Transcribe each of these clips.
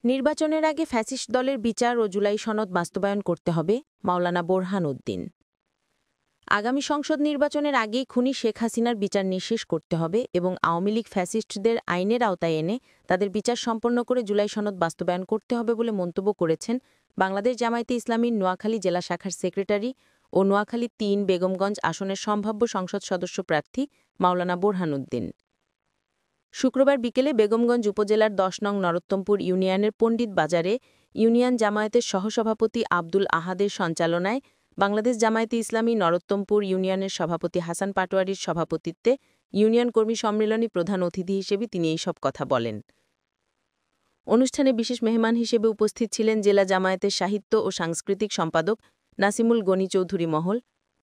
নির্বাচনের আগে ফ্যাসিস্ট দলের বিচার ও জুলাই সনদ বাস্তবায়ন করতে হবে মাওলানা বোরহান উদ্দিন। আগামী সংসদ নির্বাচনের আগেই খুনি শেখ হাসিনার বিচার নিঃশেষ করতে হবে এবং আওয়ামী লীগ ফ্যাসিস্টদের আইনের আওতায় এনে তাদের বিচার সম্পন্ন করে জুলাই সনদ বাস্তবায়ন করতে হবে বলে মন্তব্য করেছেন বাংলাদেশ জামায়াতে ইসলামীর নোয়াখালী জেলা শাখার সেক্রেটারি ও নোয়াখালী ৩ বেগমগঞ্জ আসনের সম্ভাব্য সংসদ সদস্য প্রার্থী মাওলানা বোরহান উদ্দিন। শুক্রবার বিকেলে বেগমগঞ্জ উপজেলার ১০ নং নরোত্তমপুর ইউনিয়নের পণ্ডিত বাজারে ইউনিয়ন জামায়াতের সহসভাপতি আব্দুল আহাদের সঞ্চালনায় বাংলাদেশ জামায়াতে ইসলামী নরোত্তমপুর ইউনিয়নের সভাপতি হাসান পাটোয়ারির সভাপতিত্বে ইউনিয়ন কর্মী সম্মেলনে প্রধান অতিথি হিসেবে তিনি এইসব কথা বলেন। অনুষ্ঠানে বিশেষ মেহমান হিসেবে উপস্থিত ছিলেন জেলা জামায়াতের সাহিত্য ও সাংস্কৃতিক সম্পাদক নাসিমুল গনি চৌধুরী মহল,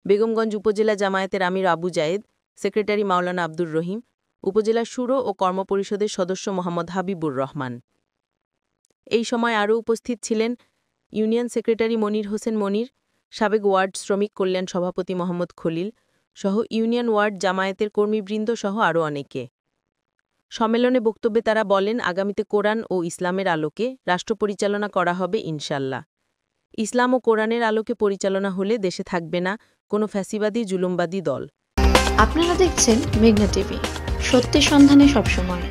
বেগমগঞ্জ উপজেলা জামায়াতের আমির আবু জায়েদ, সেক্রেটারি মাওলানা আব্দুর রহিম, উপজেলা শুরো ও কর্মপরিষদের সদস্য মোহাম্মদ হাবিবুর রহমান। এই সময় আরও উপস্থিত ছিলেন ইউনিয়ন সেক্রেটারি মনির হোসেন মনির, সাবেক ওয়ার্ড শ্রমিক কল্যাণ সভাপতি মোহাম্মদ খলিল সহ ইউনিয়ন ওয়ার্ড জামায়াতের কর্মীবৃন্দ সহ আরও অনেকে। সম্মেলনে বক্তব্যে তারা বলেন, আগামীতে কোরআন ও ইসলামের আলোকে রাষ্ট্র পরিচালনা করা হবে ইনশাল্লাহ। ইসলাম ও কোরআনের আলোকে পরিচালনা হলে দেশে থাকবে না কোনো ফ্যাসিবাদী জুলুমবাদী দল। আপনারা দেখছেন মেঘনা টিভি, সত্যের সন্ধানে সবসময়।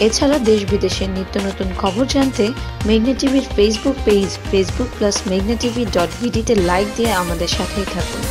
এছাড়া দেশ বিদেশের নিত্য নতুন খবর জানতে মেঘনা টিভির ফেসবুক পেজ facebook+meghnaTV.vd তে লাইক দিয়ে আমাদের সাথেই থাকুন।